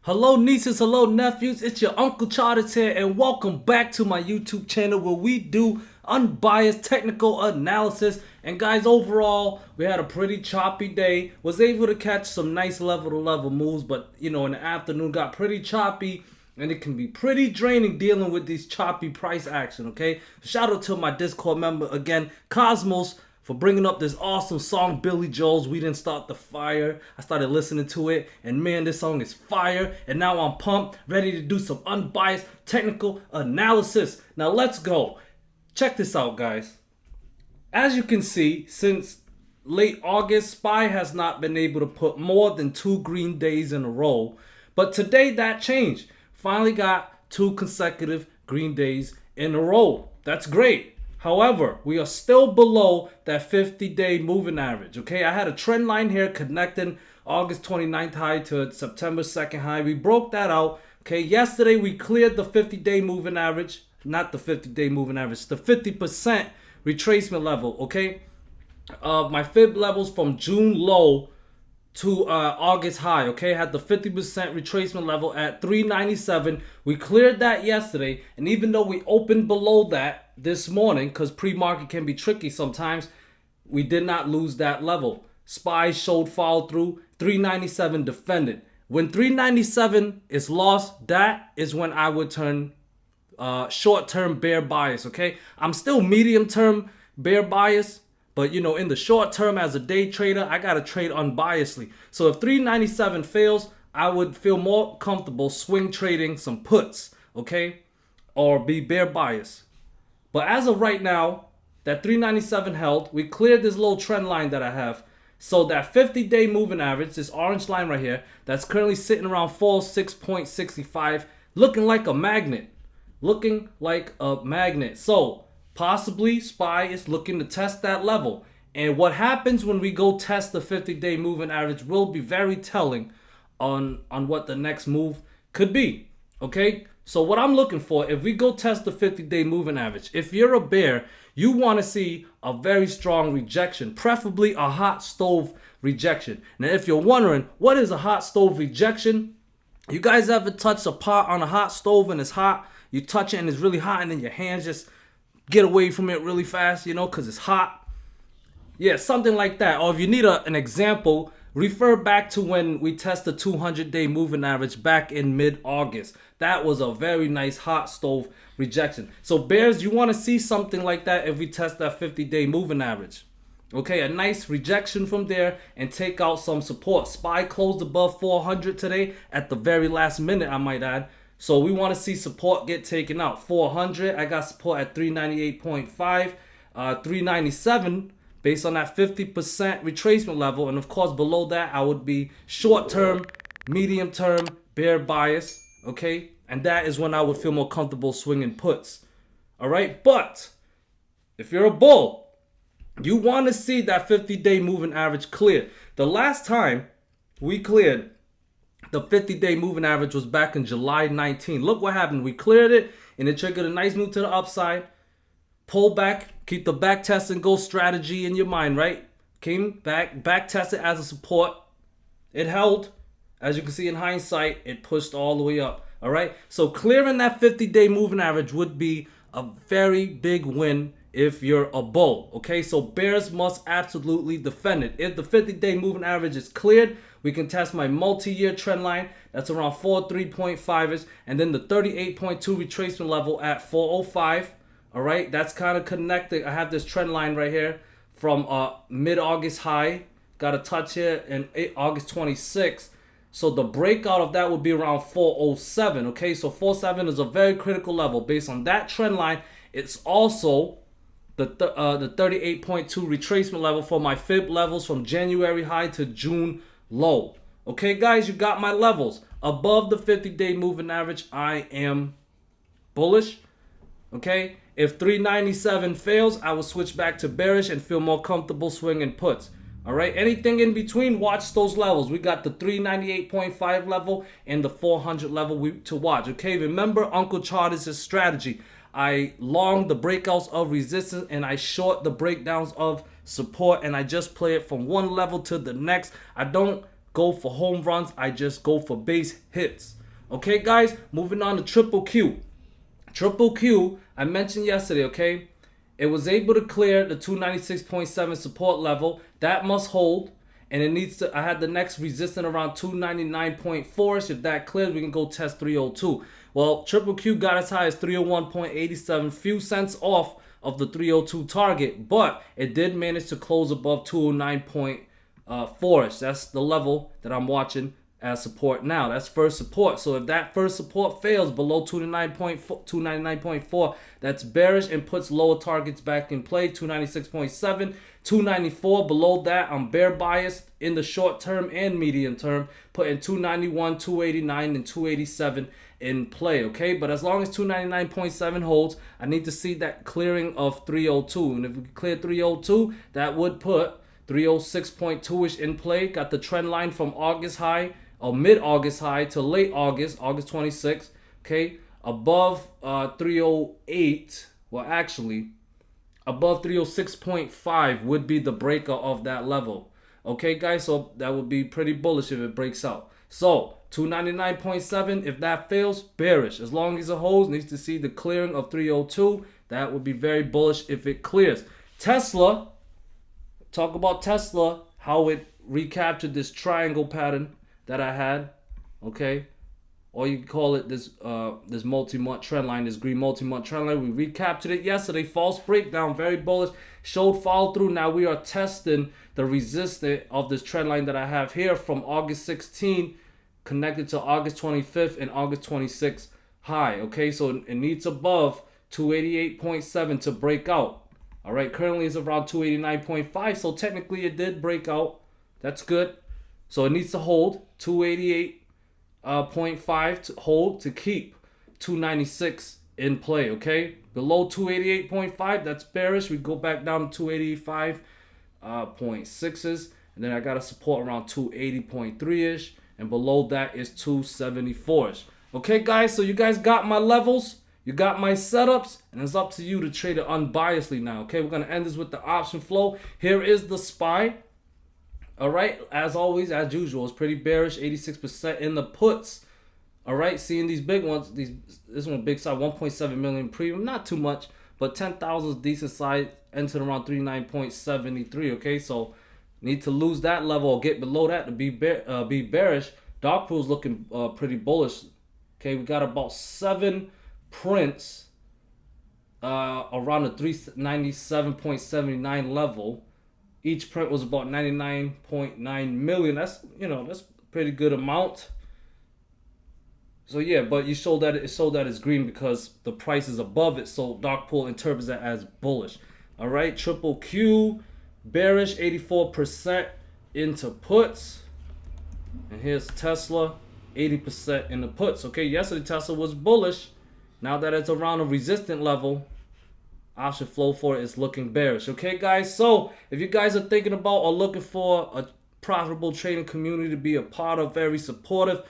Hello nieces, hello nephews, it's your Uncle Charles here and welcome back to my YouTube channel where we do unbiased technical analysis. And guys, overall, we had a pretty choppy day. Was able to catch some nice level to level moves, but in the afternoon got pretty choppy and it can be pretty draining dealing with these choppy price action, okay? Shout out to my Discord member again, Cosmos, for bringing up this awesome song, Billy Joel's We Didn't Start the Fire. I started listening to it, and man, this song is fire. And now I'm pumped, ready to do some unbiased technical analysis. Now let's go. Check this out, guys. As you can see, since late August, SPY has not been able to put more than 2 green days in a row. But today that changed. Finally got 2 consecutive green days in a row. That's great. However, we are still below that 50-day moving average, okay? I had a trend line here connecting August 29th high to September 2nd high. We broke that out, okay? Yesterday, we cleared the 50-day moving average. Not the 50-day moving average, the 50% retracement level, okay? My fib levels from June low to August high, okay? Had the 50% retracement level at 397. We cleared that yesterday, and even though we opened below that this morning, because pre-market can be tricky sometimes, we did not lose that level. SPY showed follow through, 397 defended. When 397 is lost, that is when I would turn short-term bear bias, okay? I'm still medium-term bear bias, but in the short term as a day trader, I gotta trade unbiasedly. So if 397 fails, I would feel more comfortable swing trading some puts, okay? Or be bear bias. But as of right now, that 397 held. We cleared this little trend line that I have. So that 50-day moving average, this orange line right here, that's currently sitting around 406.65, looking like a magnet. Looking like a magnet. So possibly SPY is looking to test that level. And what happens when we go test the 50-day moving average will be very telling on what the next move could be. Okay? So what I'm looking for, if we go test the 50-day moving average, if you're a bear, you want to see a very strong rejection, preferably a hot stove rejection. Now, if you're wondering, what is a hot stove rejection? You guys ever touch a pot on a hot stove and it's hot? You touch it and it's really hot and then your hands just get away from it really fast, because it's hot. Yeah, something like that. Or if you need an example, refer back to when we tested the 200-day moving average back in mid-August. That was a very nice hot stove rejection. So bears, you want to see something like that if we test that 50-day moving average. Okay, a nice rejection from there and take out some support. SPY closed above 400 today at the very last minute, I might add. So we want to see support get taken out. 400, I got support at 398.5, 397 based on that 50% retracement level. And of course, below that, I would be short-term, medium-term, bear bias, okay? And that is when I would feel more comfortable swinging puts, all right? But if you're a bull, you want to see that 50-day moving average cleared. The last time we cleared the 50-day moving average was back in July 19. Look what happened. We cleared it, and it triggered a nice move to the upside. Pull back, keep the back test and go strategy in your mind, right? Came back tested as a support. It held. As you can see in hindsight, it pushed all the way up, all right? So clearing that 50-day moving average would be a very big win if you're a bull, okay? So bears must absolutely defend it. If the 50-day moving average is cleared, we can test my multi-year trend line. That's around 43.5-ish. And then the 38.2 retracement level at 405. All right, that's kind of connected. I have this trend line right here from mid-August high. Got a touch here in August 26th. So the breakout of that would be around 407, okay? So 407 is a very critical level. Based on that trend line, it's also the 38.2 retracement level for my fib levels from January high to June low. Okay, guys, you got my levels. Above the 50-day moving average, I am bullish. Okay, if 397 fails, I will switch back to bearish and feel more comfortable swinging puts. All right, anything in between, watch those levels. We got the 398.5 level and the 400 level to watch. Okay, remember Uncle Charles' strategy. I long the breakouts of resistance and I short the breakdowns of support, and I just play it from one level to the next. I don't go for home runs. I just go for base hits. Okay, guys, moving on to Triple Q. Triple Q, I mentioned yesterday, okay? It was able to clear the 296.7 support level. That must hold. And it needs to, I had the next resistance around 299.4. If that clears, we can go test 302. Well, Triple Q got as high as 301.87, few cents off of the 302 target. But it did manage to close above 209.4. That's the level that I'm watching as support now. That's first support. So if that first support fails below 299.4, that's bearish and puts lower targets back in play. 296.7, 294. Below that, I'm bear biased in the short term and medium term, putting 291, 289, and 287 in play. Okay, but as long as 299.7 holds, I need to see that clearing of 302. And if we clear 302, that would put 306.2ish in play. Got the trend line from August high or mid-August high to late August, August 26th, okay, above 308, well actually, above 306.5 would be the breaker of that level. Okay, guys, so that would be pretty bullish if it breaks out. So, 299.7, if that fails, bearish. As long as it holds, needs to see the clearing of 302. That would be very bullish if it clears. Tesla, talk about Tesla, how it recaptured this triangle pattern that I had, okay, or you can call it this this multi-month trend line, this green multi-month trend line. We recaptured it yesterday. False breakdown, very bullish, showed follow through. Now we are testing the resistance of this trend line that I have here from August 16 connected to August 25th and August 26th high. Okay, so it needs above 288.7 to break out. All right, currently it's around 289.5, so technically it did break out. That's good. So it needs to hold 288.5 to hold to keep 296 in play, okay? Below 288.5, that's bearish. We go back down to 285.6s, and then I got a support around 280.3ish, and below that is 274ish. Okay, guys, so you guys got my levels, you got my setups, and it's up to you to trade it unbiasedly now, okay? We're going to end this with the option flow. Here is the SPY. All right, as always, as usual, it's pretty bearish, 86% in the puts. All right, seeing these big ones, this one big side, 1.7 million premium, not too much, but 10,000 is decent size, entered around 39.73. Okay, so need to lose that level or get below that to be bearish. Dark pool's looking pretty bullish. Okay, we got about 7 prints around the 397.79 level. Each print was about 99.9 million. That's, you know, that's a pretty good amount. So yeah, but it showed that it's green because the price is above it. So dark pool interprets that as bullish. All right, Triple Q, bearish, 84% into puts. And here's Tesla, 80% in the puts. Okay, yesterday Tesla was bullish. Now that it's around a resistant level, option flow for it is looking bearish. Okay, guys, so if you guys are thinking about or looking for a profitable trading community to be a part of, very supportive,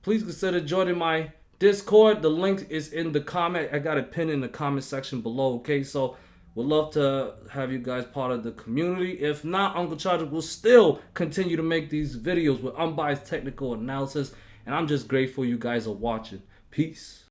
please consider joining my Discord. The link is in the comment. I got it pinned in the comment section below. Okay, so we'd love to have you guys part of the community. If not, Uncle Charger will still continue to make these videos with unbiased technical analysis, and I'm just grateful you guys are watching. Peace.